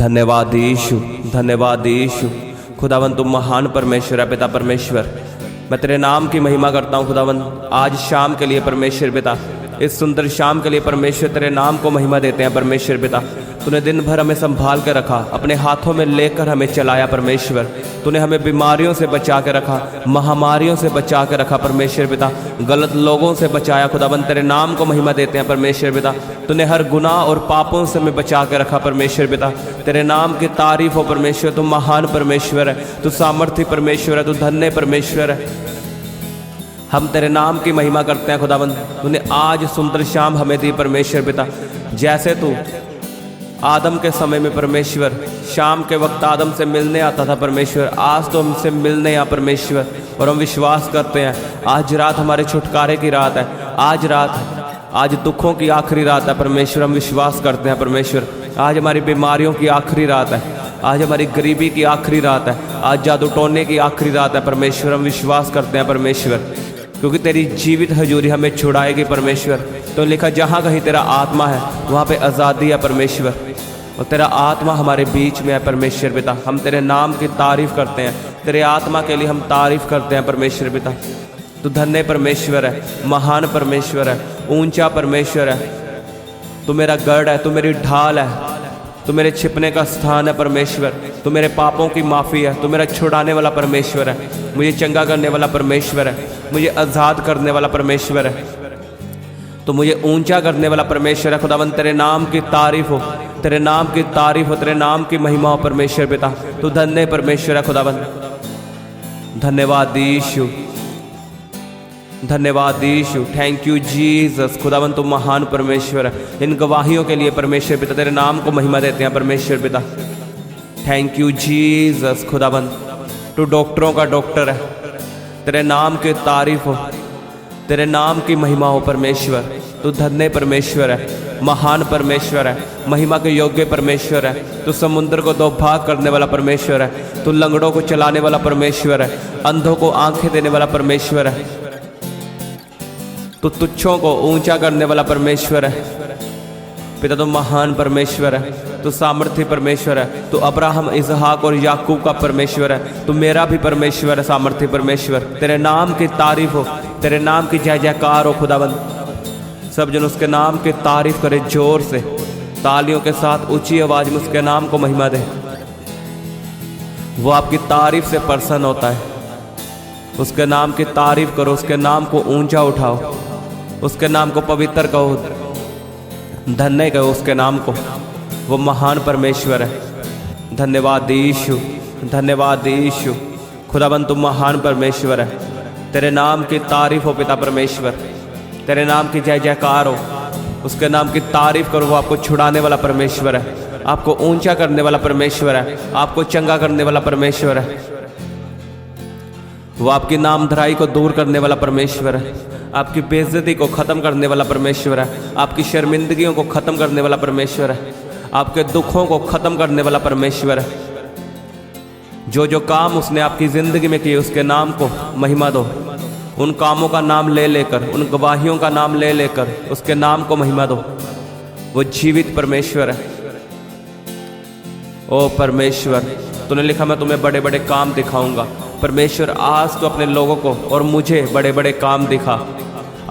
धन्यवाद यीशु, धन्यवाद यीशु। खुदावन तुम महान परमेश्वर है पिता परमेश्वर। मैं तेरे नाम की महिमा करता हूँ खुदावन। आज शाम के लिए परमेश्वर पिता, इस सुंदर शाम के लिए परमेश्वर तेरे नाम को महिमा देते हैं परमेश्वर पिता। तूने दिन भर हमें संभाल के रखा, अपने हाथों में लेकर हमें चलाया परमेश्वर। तूने हमें बीमारियों से बचा के रखा, महामारियों से बचा के रखा परमेश्वर पिता। गलत लोगों से बचाया खुदावन, तेरे नाम को महिमा देते हैं परमेश्वर पिता। तूने हर गुनाह और पापों से हमें बचा के रखा परमेश्वर पिता। तेरे नाम की तारीफ हो परमेश्वर। तू महान परमेश्वर है, तू सामर्थी परमेश्वर है, तू धन्य परमेश्वर है। हम तेरे नाम की महिमा करते हैं खुदावन। तूने आज सुंदर शाम हमें दी परमेश्वर पिता। जैसे तू आदम के समय में परमेश्वर शाम के वक्त आदम से मिलने आता था परमेश्वर, आज तो हमसे मिलने आ परमेश्वर। और हम विश्वास करते हैं आज रात हमारे छुटकारे की रात है। आज दुखों की आखिरी रात है परमेश्वर। हम विश्वास करते हैं परमेश्वर आज हमारी बीमारियों की आखिरी रात है, आज हमारी गरीबी की आखिरी रात है, आज जादू टोने की आखिरी रात है परमेश्वर। हम विश्वास करते हैं परमेश्वर, क्योंकि तेरी जीवित हजूरी हमें छुड़ाएगी परमेश्वर। तो लिखा जहाँ कहीं तेरा आत्मा है वहाँ पे आज़ादी है परमेश्वर, और तेरा आत्मा हमारे बीच में है परमेश्वर पिता। हम तेरे नाम की तारीफ़ करते हैं, तेरे आत्मा के लिए हम तारीफ़ करते हैं परमेश्वर पिता। तू धन्य परमेश्वर है, महान परमेश्वर है, ऊंचा परमेश्वर है। तू मेरा गढ़ है, तू मेरी ढाल है, तू मेरे छिपने का स्थान है परमेश्वर। तू मेरे पापों की माफ़ी है, तू मेरा छुड़ाने वाला परमेश्वर है, मुझे चंगा करने वाला परमेश्वर है, मुझे आज़ाद करने वाला परमेश्वर है, तो मुझे ऊंचा करने वाला परमेश्वर है खुदावन। तेरे नाम की तारीफ हो, तेरे नाम की तारीफ हो, तेरे नाम की महिमा हो परमेश्वर पिता। तू धन्य परमेश्वर है खुदावन। धन्यवाद यीशु, धन्यवाद यीशु। Thank you Jesus. खुदावन तू महान परमेश्वर है। इन गवाहियों के लिए परमेश्वर पिता तेरे नाम को महिमा देते हैं परमेश्वर पिता। Thank you Jesus. खुदावन तू डॉक्टरों का डॉक्टर है, तेरे नाम की तारीफ हो, तेरे नाम की महिमा हो परमेश्वर। तू धन्य परमेश्वर है, महान परमेश्वर है, महिमा के योग्य परमेश्वर है। तू समुद्र को दो भाग करने वाला परमेश्वर है, तू लंगड़ों को चलाने वाला परमेश्वर है, अंधों को आंखें देने वाला परमेश्वर है, तू तुच्छों को ऊंचा करने वाला परमेश्वर है पिता। तू महान परमेश्वर है, तू सामर्थी परमेश्वर है, तू अब्राहम, इसहाक और याकूब का परमेश्वर है, तू मेरा भी परमेश्वर है, सामर्थी परमेश्वर। तेरे नाम की तारीफ हो, तेरे नाम की जय जयकार हो खुदावन। सब जन उसके नाम की तारीफ करे जोर से, तालियों के साथ ऊंची आवाज में उसके नाम को महिमा दे। वो आपकी तारीफ से प्रसन्न होता है। उसके नाम की तारीफ करो, उसके नाम को ऊंचा उठाओ, उसके नाम को पवित्र कहो, धन्य कहो उसके नाम को। वो महान परमेश्वर है। धन्यवाद यीशु, धन्यवाद यीशु। खुदावन तुम महान परमेश्वर है। तेरे नाम की तारीफ हो पिता परमेश्वर, तेरे नाम की जय जयकार हो, उसके नाम की तारीफ करो। वो आपको छुड़ाने वाला परमेश्वर है, आपको ऊंचा करने वाला परमेश्वर है, आपको चंगा करने वाला परमेश्वर है। वो आपकी नामधराई को दूर करने वाला परमेश्वर है, आपकी बेइज्जती को ख़त्म करने वाला परमेश्वर है, आपकी शर्मिंदगियों को ख़त्म करने वाला परमेश्वर है, आपके दुखों को ख़त्म करने वाला परमेश्वर है। जो जो काम उसने आपकी ज़िंदगी में किए उसके नाम को महिमा दो। उन कामों का नाम ले लेकर, उन गवाहियों का नाम ले लेकर उसके नाम को महिमा दो। वो जीवित परमेश्वर है। ओ परमेश्वर, तूने लिखा मैं तुम्हें बड़े बड़े काम दिखाऊंगा। परमेश्वर आज तो अपने लोगों को और मुझे बड़े बड़े काम दिखा।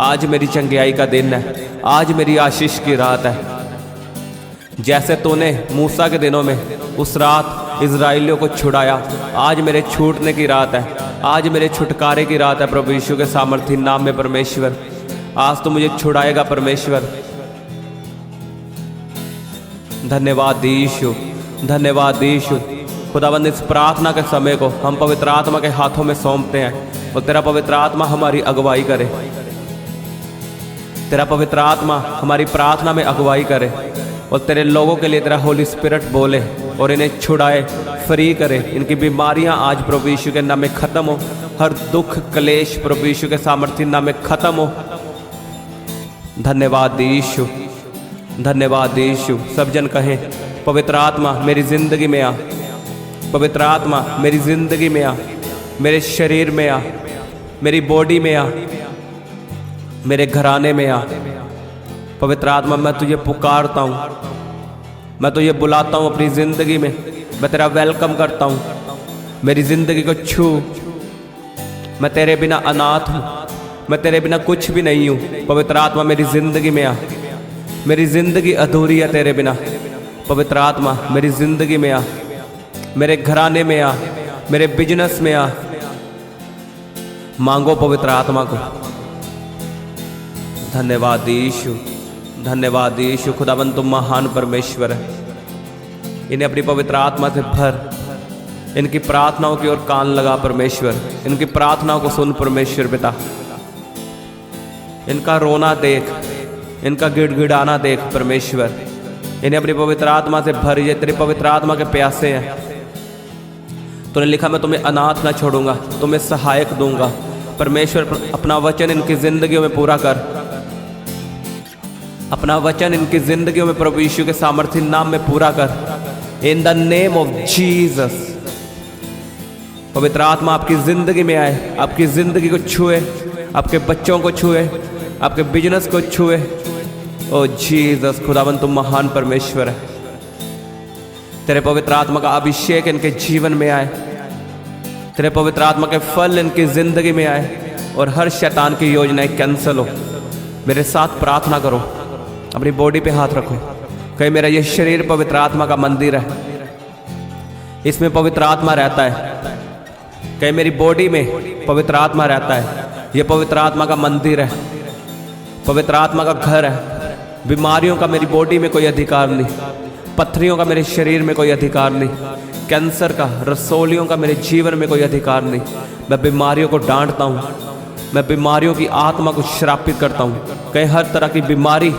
आज मेरी चंगियाई का दिन है, आज मेरी आशीष की रात है। जैसे तूने मूसा के दिनों में उस रात इजराइलियों को छुड़ाया, आज मेरे छूटने की रात है, आज मेरे छुटकारे की रात है प्रभु यीशु के सामर्थी नाम में परमेश्वर। आज तो मुझे छुड़ाएगा परमेश्वर। धन्यवाद यीशु, धन्यवाद यीशु। खुदावंद इस प्रार्थना के समय को हम पवित्र आत्मा के हाथों में सौंपते हैं, और तेरा पवित्र आत्मा हमारी अगुवाई करे। तेरा पवित्र आत्मा हमारी प्रार्थना में अगुवाई करे, और तेरे लोगों के लिए तेरा होली स्पिरिट बोले और इन्हें छुड़ाए, फ्री करे। इनकी बीमारियां आज प्रभु यीशु के नाम में ख़त्म हो, हर दुख क्लेश प्रभु यीशु के सामर्थ्य नाम में ख़त्म हो। धन्यवाद यीशु, धन्यवाद यीशु। सब जन कहें पवित्र आत्मा मेरी ज़िंदगी में आ, पवित्र आत्मा मेरी ज़िंदगी में आ, मेरे शरीर में आ, मेरी बॉडी में आ, मेरे घराने में आ। पवित्र आत्मा मैं तुझे पुकारता हूँ, मैं तो ये बुलाता हूँ अपनी ज़िंदगी में, मैं तेरा वेलकम करता हूँ। मेरी ज़िंदगी को छू। मैं तेरे बिना अनाथ हूँ, मैं तेरे बिना कुछ भी नहीं हूँ। पवित्र आत्मा मेरी ज़िंदगी में आ। मेरी ज़िंदगी अधूरी है तेरे बिना। पवित्र आत्मा मेरी ज़िंदगी में आ, मेरे घराने में आ, मेरे बिजनेस में आ। मांगो पवित्र आत्मा को। धन्यवाद यीशु, धन्यवाद यीशु। खुदावन तुम महान परमेश्वर है। इन्हें अपनी पवित्र आत्मा से भर। इनकी प्रार्थनाओं की ओर कान लगा परमेश्वर। इनकी प्रार्थनाओं को सुन परमेश्वर पिता। इनका रोना देख, इनका गिड़गिड़ाना देख परमेश्वर। इन्हें अपनी पवित्र आत्मा से भर। ये तेरी पवित्र आत्मा के प्यासे हैं। तूने लिखा मैं तुम्हें अनाथ ना छोड़ूंगा, तुम्हें सहायक दूंगा। परमेश्वर अपना वचन इनकी जिंदगियों में पूरा कर। अपना वचन इनकी जिंदगियों में प्रभु यीशु के सामर्थ्य नाम में पूरा कर। इन द नेम ऑफ जीसस। पवित्र आत्मा आपकी जिंदगी में आए, आपकी जिंदगी को छुए, आपके बच्चों को छुए, आपके बिजनेस को छुए। ओ जीसस, खुदावन तुम महान परमेश्वर है। तेरे पवित्र आत्मा का अभिषेक इनके जीवन में आए। तेरे पवित्र आत्मा के फल इनकी जिंदगी में आए और हर शैतान की योजनाएं कैंसिल हो। मेरे साथ प्रार्थना करो, अपनी बॉडी पे हाथ रखो। कहीं मेरा ये शरीर पवित्र आत्मा का मंदिर है, इसमें पवित्र आत्मा रहता है। कहीं मेरी बॉडी में पवित्र आत्मा रहता है, ये पवित्र आत्मा का मंदिर है, पवित्र आत्मा का घर है। बीमारियों का मेरी बॉडी में कोई अधिकार नहीं, पत्थरियों का मेरे शरीर में कोई अधिकार नहीं, कैंसर का, रसोलियों का मेरे जीवन में कोई अधिकार नहीं। मैं बीमारियों को डांटता हूँ, मैं बीमारियों की आत्मा को श्रापित करता हूँ। कहीं हर तरह की बीमारी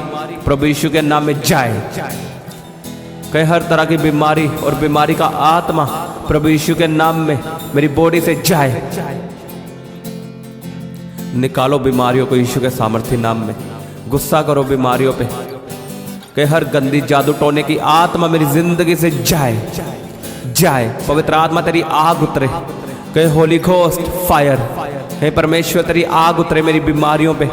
प्रभु यीशु के नाम में जाए। कहीं हर तरह की बीमारी और बीमारी का आत्मा प्रभु यीशु के नाम में मेरी बॉडी से जाए। निकालो बीमारियों को यीशु के सामर्थ्य नाम में। गुस्सा करो बीमारियों पे। कि हर गंदी जादू टोने की आत्मा मेरी जिंदगी से जाए जाए। पवित्र आत्मा तेरी आग उतरे। कि होली घोस्ट फायर। हे परमेश्वर तेरी आग उतरे मेरी बीमारियों पे,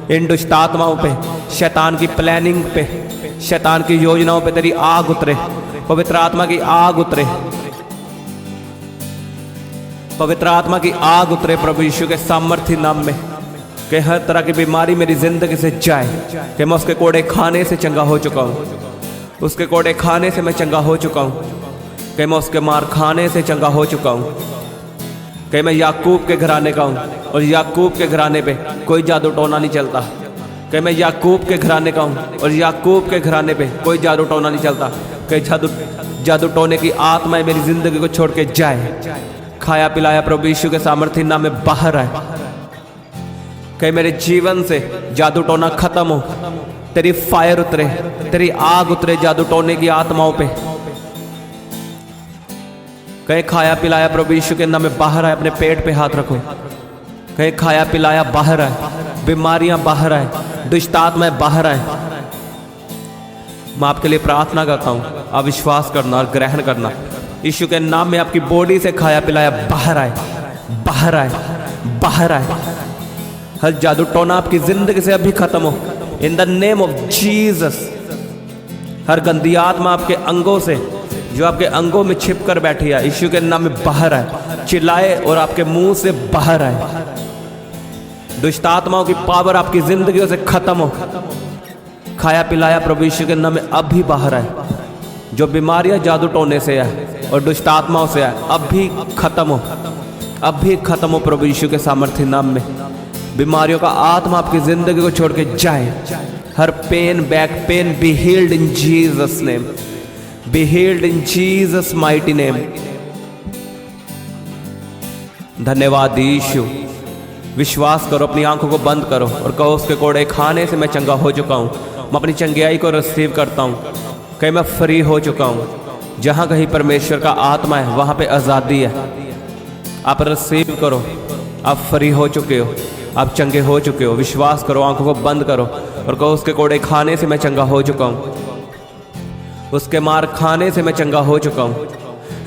इन दुष्ट आत्माओं पे, शैतान की प्लानिंग पे, शैतान की योजनाओं पे तेरी आग उतरे। पवित्र आत्मा की आग उतरे, पवित्र आत्मा की आग उतरे प्रभु यीशु के सामर्थ्य नाम में। कि हर तरह की बीमारी मेरी जिंदगी से जाए। कि मैं उसके कोड़े खाने से चंगा हो चुका हूँ, उसके कोड़े खाने से मैं चंगा हो चुका हूँ। कि मैं उसके मार खाने से चंगा हो चुका हूँ। कि मैं याकूब के घराने का हूँ और याकूब के घराने पे कोई जादू टोना नहीं चलता। कि मैं याकूब के घराने का हूँ और याकूब के घराने पे कोई जादू टोना नहीं चलता। कि जादू टोने की आत्माएं मेरी जिंदगी को छोड़ के जाए। खाया पिलाया प्रभु यीशु के सामर्थ्य नाम में बाहर आए। कि मेरे जीवन से जादू टोना खत्म हो। तेरी फायर उतरे, तेरी आग उतरे जादू टोने की आत्माओं पे। कहीं खाया पिलाया प्रभु यीशु के नाम में बाहर आए। अपने पेट पे हाथ रखो। कहीं खाया पिलाया बाहर आए, बीमारियां बाहर आए, दुष्ट आत्माएं बाहर आए। मैं आपके लिए प्रार्थना करता हूं, आप विश्वास करना और ग्रहण करना। यीशु के नाम में आपकी बॉडी से खाया पिलाया बाहर आए, बाहर आए, बाहर आए। हर जादू टोना आपकी जिंदगी से अभी खत्म हो in the name of Jesus. हर गंदी आत्मा आपके अंगों से, जो आपके अंगों में छिप कर बैठी है, यीशु के नाम में बाहर आए। चिल्लाए और आपके मुंह से बाहर आए। दुष्ट आत्माओं की पावर आपकी जिंदगियों से खत्म हो। खाया पिलाया प्रभु यीशु के नाम में अभी बाहर आए। जो बीमारियां जादू टोने से है और दुष्ट आत्माओं से है, अभी खत्म हो, अभी खत्म हो प्रभु यीशु के सामर्थ्य नाम में। बीमारियों का आत्मा आपकी जिंदगी को छोड़ के जाए। हर pain, back pain be healed in Jesus name, be healed in Jesus mighty name. धन्यवाद यीशु। विश्वास करो, अपनी आंखों को बंद करो और कहो उसके कोड़े खाने से मैं चंगा हो चुका हूँ। मैं अपनी चंगाई को रिसीव करता हूँ। कहीं मैं फ्री हो चुका हूँ। जहाँ कहीं परमेश्वर का आत्मा है वहाँ पे आज़ादी है। आप रिसीव करो, आप फ्री हो चुके हो, आप चंगे हो चुके हो। विश्वास करो, आंखों को बंद करो और कहो उसके कोड़े खाने से मैं चंगा हो चुका हूँ, उसके मार खाने से मैं चंगा हो चुका हूँ।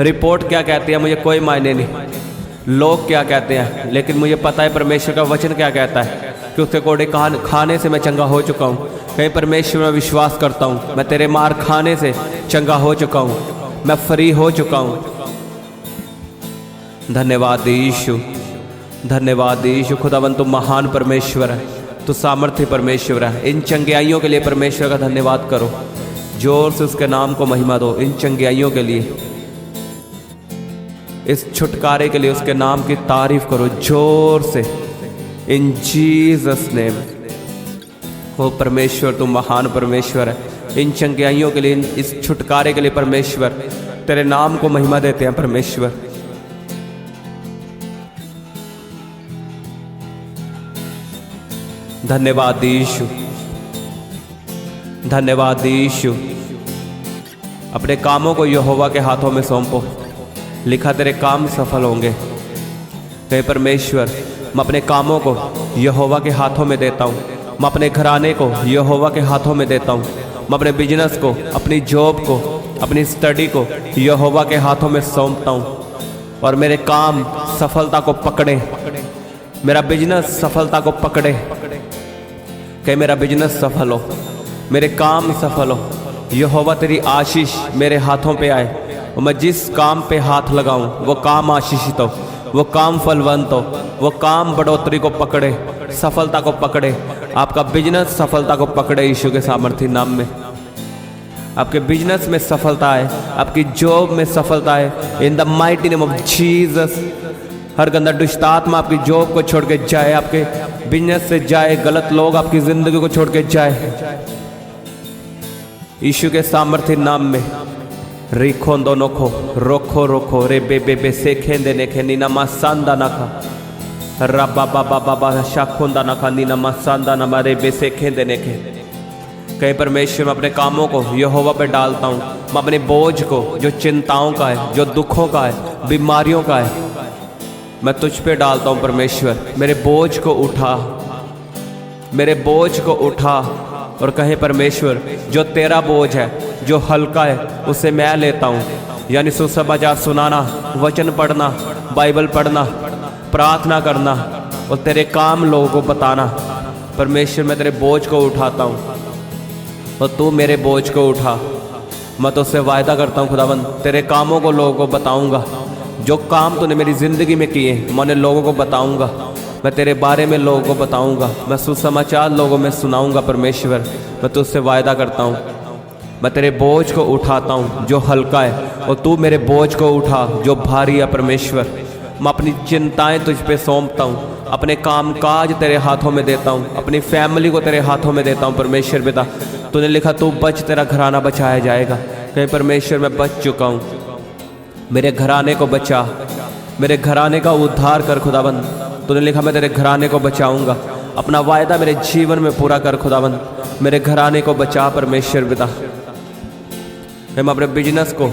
रिपोर्ट क्या कहती है मुझे कोई मायने नहीं। लोग क्या कहते हैं, लेकिन मुझे पता है परमेश्वर का वचन क्या कहता है कि उसके कोड़े खाने से मैं चंगा हो चुका हूँ। कहीं परमेश्वर में विश्वास करता हूँ, मैं तेरे मार खाने से चंगा हो चुका हूँ, मैं फ्री हो चुका हूँ। धन्यवाद यीशु, धन्यवाद यीशु। खुदावन तू महान परमेश्वर है, तू सामर्थ्य परमेश्वर है। इन चंगाइयों के लिए परमेश्वर का धन्यवाद करो, जोर से उसके नाम को महिमा दो। इन चंगाइयों के लिए, इस छुटकारे के लिए उसके नाम की तारीफ करो जोर से। इन जीसस नेम। हो परमेश्वर तू महान परमेश्वर है। इन चंगाइयों के लिए, इस छुटकारे के लिए परमेश्वर तेरे नाम को महिमा देते हैं परमेश्वर। धन्यवाद यीशु, धन्यवाद यीशु। अपने कामों को यहोवा के हाथों में सौंपो, लिखा तेरे काम सफल होंगे। हे परमेश्वर, मैं अपने कामों को यहोवा के हाथों में देता हूँ, मैं अपने घराने को यहोवा के हाथों में देता हूँ, मैं अपने बिजनेस को, अपनी जॉब को, अपनी स्टडी को यहोवा के हाथों में सौंपता हूँ। और मेरे काम सफलता को पकड़े, मेरा बिजनेस सफलता को पकड़े। कि मेरा बिजनेस सफल हो, मेरे काम सफल हो। यहोवा तेरी आशीष मेरे हाथों पे आए, और मैं जिस काम पे हाथ लगाऊं वो काम आशीषित हो, वो काम फलवंत हो, वो काम बढ़ोतरी को पकड़े, सफलता को पकड़े। आपका बिजनेस सफलता को पकड़े यीशु के सामर्थ्य नाम में। आपके बिजनेस में सफलता है, आपकी जॉब में सफलता है। In the mighty name of Jesus. हर गंदा दुष्ट आत्मा आपकी जॉब को छोड़ के जाए, आपके बिजनेस से जाए, गलत लोग आपकी जिंदगी को छोड़ के जाए यीशु के सामर्थ्य नाम में। रिखोंदो नोखो रोखो रोखो रे बे बे बे से खेंदे ने खे नीना मासांदा नखा रबा बाबा बाबा शाखोंदा नखा नीना मासांदा न मारे बे से खेंदे ने खे। कहीं परमेश्वर मैं अपने कामों को यहोवा पे डालता हूँ, मैं अपने बोझ को, जो चिंताओं का है, जो दुखों का है, बीमारियों का है, मैं तुझ पे डालता हूँ परमेश्वर। मेरे बोझ को उठा, मेरे बोझ को उठा। और कहे परमेश्वर, जो तेरा बोझ है, जो हल्का है, उसे मैं लेता हूँ। यानी सुसमाचार सुनाना, वचन पढ़ना, बाइबल पढ़ना, प्रार्थना करना और तेरे काम लोगों को बताना। परमेश्वर मैं तेरे बोझ को उठाता हूँ और तू मेरे बोझ को उठा। मैं तो उससे वायदा करता हूँ खुदावन, तेरे कामों को लोगों को बताऊँगा। जो काम तूने मेरी ज़िंदगी में किए मैं उन्हें लोगों को बताऊँगा। मैं तेरे बारे में लोगों को बताऊँगा, मैं सुसमाचार लोगों में सुनाऊँगा। परमेश्वर मैं तुझसे वायदा करता हूँ, मैं तेरे बोझ को उठाता हूँ जो हल्का है, और तू मेरे बोझ को उठा जो भारी है। परमेश्वर मैं अपनी चिंताएं तुझ पे सौंपता हूँ, अपने काम काज तेरे हाथों में देता हूँ, अपनी फैमिली को तेरे हाथों में देता हूँ। परमेश्वर पिता, तूने लिखा तू बच, तेरा घराना बचाया जाएगा। कहीं परमेश्वर मैं बच चुका हूँ, मेरे घराने को बचा, मेरे घराने का उद्धार कर खुदावन। तूने लिखा मैं तेरे घराने को बचाऊंगा। अपना वायदा मेरे जीवन में पूरा कर खुदावन, मेरे घराने को बचा। परमेश्वर पिता मैं अपने बिजनेस को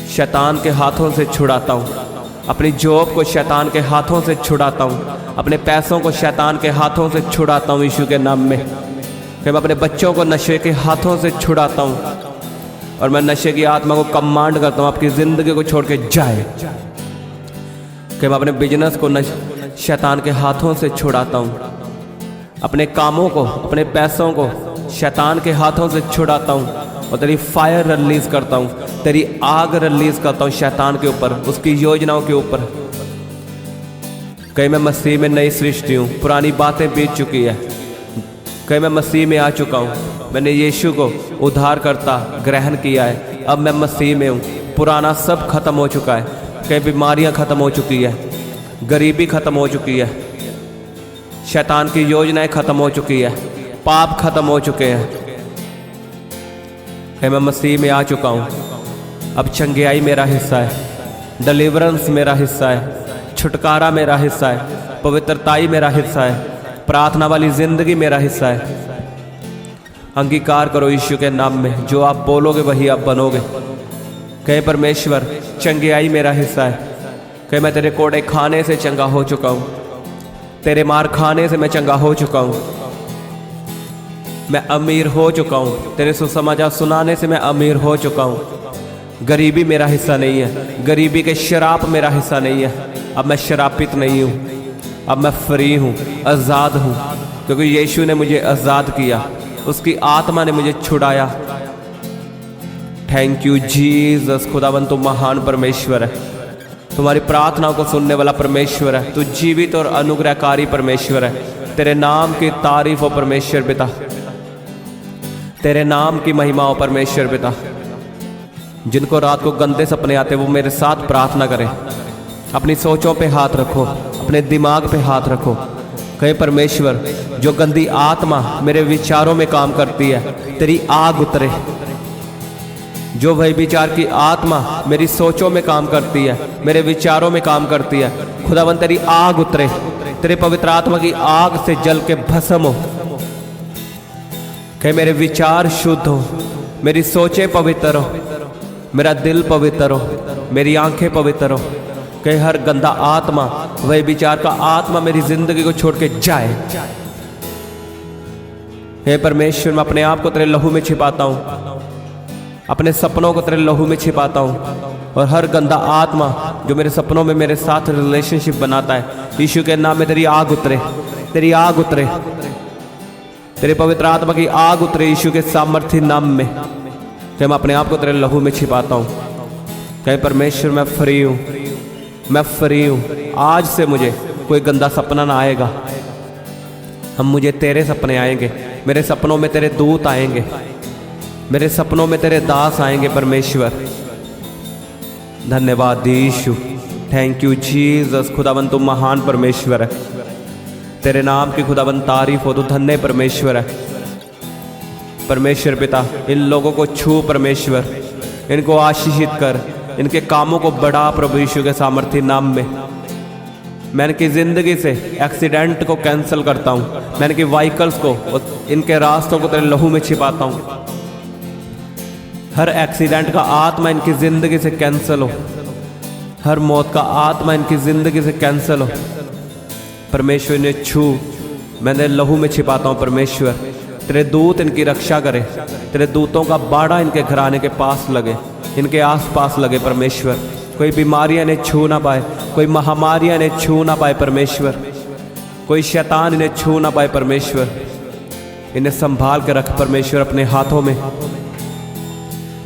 शैतान के हाथों से छुड़ाता हूँ, अपनी जॉब को शैतान के हाथों से छुड़ाता हूँ, अपने पैसों को शैतान के हाथों से छुड़ाता हूँ यीशु के नाम में। मैं अपने बच्चों को नशे के हाथों से छुड़ाता हूँ, और मैं नशे की आत्मा को कमांड करता हूँ आपकी ज़िंदगी को छोड़ के जाए। कि मैं अपने बिजनेस को शैतान के हाथों से छुड़ाता हूँ, अपने कामों को, अपने पैसों को शैतान के हाथों से छुड़ाता हूँ, और तेरी फायर रिलीज़ करता हूँ, तेरी आग रिलीज़ करता हूँ शैतान के ऊपर, उसकी योजनाओं के ऊपर। कहीं मैं मसीह में नई सृष्टि हूँ, पुरानी बातें बीत चुकी है। कहीं मैं मसीह में आ चुका हूँ, मैंने यीशु को उद्धार करता ग्रहण किया है। अब मैं मसीह में हूँ, पुराना सब खत्म हो चुका है। कई बीमारियाँ खत्म हो चुकी है, गरीबी खत्म हो चुकी है, शैतान की योजनाएं खत्म हो चुकी है, पाप खत्म हो चुके हैं। कहीं मैं मसीह में आ चुका हूँ। अब चंगाई मेरा हिस्सा है, डिलीवरेंस मेरा हिस्सा है, छुटकारा मेरा हिस्सा है, पवित्रताई मेरा हिस्सा है, प्रार्थना वाली जिंदगी मेरा हिस्सा है। अंगीकार करो यीशु के नाम में, जो आप बोलोगे वही आप बनोगे। कहे परमेश्वर चंगाई मेरा हिस्सा है। कहे मैं तेरे कोड़े खाने से चंगा हो चुका हूँ, तेरे मार खाने से मैं चंगा हो चुका हूँ, मैं अमीर हो चुका हूँ, तेरे सुसमाचार सुनाने से मैं अमीर हो चुका हूँ, गरीबी मेरा हिस्सा नहीं है, गरीबी के शराब मेरा हिस्सा नहीं है। अब मैं शरापित नहीं हूँ, अब मैं फ्री हूँ, आज़ाद हूँ, क्योंकि यीशु ने मुझे आज़ाद किया, उसकी आत्मा ने मुझे छुड़ाया। Thank you Jesus. खुदावन तू महान परमेश्वर है, तुम्हारी प्रार्थनाओं को सुनने वाला परमेश्वर है, तू जीवित और अनुग्रहकारी परमेश्वर है। तेरे नाम की तारीफ हो परमेश्वर पिता, तेरे नाम की महिमा हो परमेश्वर पिता। जिनको रात को गंदे सपने आते वो मेरे साथ प्रार्थना करें। अपनी सोचों पे हाथ रखो, अपने दिमाग पे हाथ रखो। कहे परमेश्वर, जो गंदी आत्मा मेरे विचारों में काम करती है, तेरी आग उतरे। जो वही विचार की आत्मा मेरी सोचों में काम करती है, मेरे विचारों में काम करती है, खुदावन तेरी आग उतरे। तेरे पवित्र आत्मा की आग से जल के भस्म हो। कहे मेरे विचार शुद्ध हो, मेरी सोचें पवित्र हो, मेरा दिल पवित्र हो, मेरी आंखें पवित्र हो। कहे हर गंदा आत्मा, वही विचार का आत्मा मेरी जिंदगी को छोड़ के जाए। हे परमेश्वर, मैं अपने आप को तेरे लहू में छिपाता हूँ, अपने सपनों को तेरे लहू में छिपाता हूँ, और हर गंदा आत्मा जो मेरे सपनों में मेरे साथ रिलेशनशिप बनाता है, यीशु के नाम में तेरी आग उतरे, तेरी आग उतरे, तेरे पवित्र आत्मा की आग उतरे यीशु के सामर्थ्य नाम में। कि मैं अपने आप को तेरे लहू में छिपाता हूँ। कहे परमेश्वर, मैं फ्री हूँ, मैं फ्री हूँ। आज से मुझे कोई गंदा सपना ना आएगा। हम मुझे तेरे सपने आएंगे, मेरे सपनों में तेरे दूत आएंगे, मेरे सपनों में तेरे दास आएंगे परमेश्वर। धन्यवाद यीशु, थैंक यू जीसस। खुदावन तू महान परमेश्वर है, तेरे नाम की खुदावन तारीफ हो। तो धन्य परमेश्वर है परमेश्वर पिता। इन लोगों को छू परमेश्वर, इनको आशीषित कर, इनके कामों को बढ़ा प्रभु यीशु के सामर्थ्य नाम में। मैं इनकी ज़िंदगी से एक्सीडेंट को कैंसिल करता हूँ, मैं इनके व्हीकल्स को, इनके रास्तों को तेरे लहू में छिपाता हूँ। हर एक्सीडेंट का आत्मा इनकी ज़िंदगी से कैंसिल हो, हर मौत का आत्मा इनकी ज़िंदगी से कैंसिल हो। परमेश्वर ने छू, मैंने लहू में छिपाता हूँ परमेश्वर। तेरे दूत इनकी रक्षा करे, तेरे दूतों का बाड़ा इनके घराने के पास लगे, इनके आसपास लगे परमेश्वर। कोई बीमारियां इन्हें छू ना पाए, कोई महामारियां इन्हें छू ना पाए परमेश्वर, कोई शैतान इन्हें छू ना पाए परमेश्वर। इन्हें संभाल के रख परमेश्वर अपने हाथों में।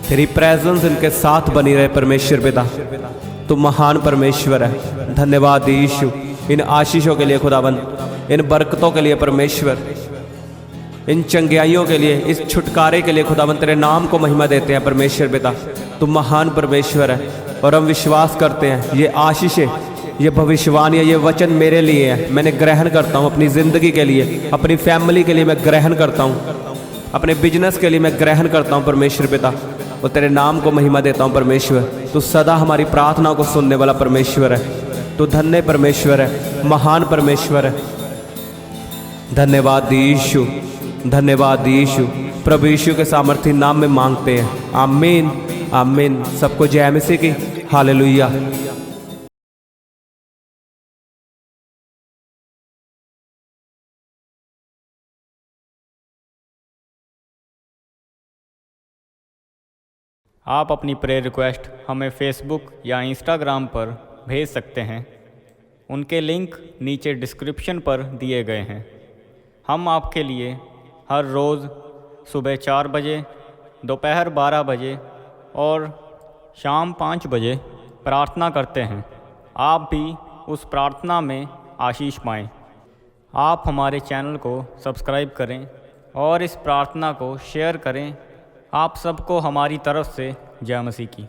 तेरी प्रेजेंस इनके साथ बनी रहे परमेश्वर पिता। तू महान परमेश्वर है। धन्यवाद यीशु इन आशीषों के लिए खुदावन, इन बरकतों के लिए परमेश्वर, इन चंगियाइयों के लिए, इस छुटकारे के लिए खुदावन तेरे नाम को महिमा देते हैं परमेश्वर पिता। तू महान परमेश्वर है और हम विश्वास करते हैं ये आशीषें, ये भविष्यवाणी, ये वचन मेरे लिए है। मैंने ग्रहण करता हूँ अपनी ज़िंदगी के लिए, अपनी फैमिली के लिए मैं ग्रहण करता हूँ, अपने बिजनेस के लिए मैं ग्रहण करता हूँ परमेश्वर पिता, और तेरे नाम को महिमा देता हूँ परमेश्वर। तू सदा हमारी प्रार्थनाओं को सुनने वाला परमेश्वर है। तू धन्य परमेश्वर है, महान परमेश्वर है। धन्यवाद यीशु, धन्यवाद यीशु। प्रभु यीशु के सामर्थ्य नाम में मांगते हैं, आमीन आमीन। सबको जय मसीह की, हालेलुया। आप अपनी प्रेयर रिक्वेस्ट हमें फेसबुक या इंस्टाग्राम पर भेज सकते हैं। उनके लिंक नीचे डिस्क्रिप्शन पर दिए गए हैं। हम आपके लिए हर रोज़ सुबह 4 बजे, दोपहर 12 बजे और शाम 5 बजे प्रार्थना करते हैं। आप भी उस प्रार्थना में आशीष पाएं। आप हमारे चैनल को सब्सक्राइब करें और इस प्रार्थना को शेयर करें। आप सबको हमारी तरफ से जय मसीह की।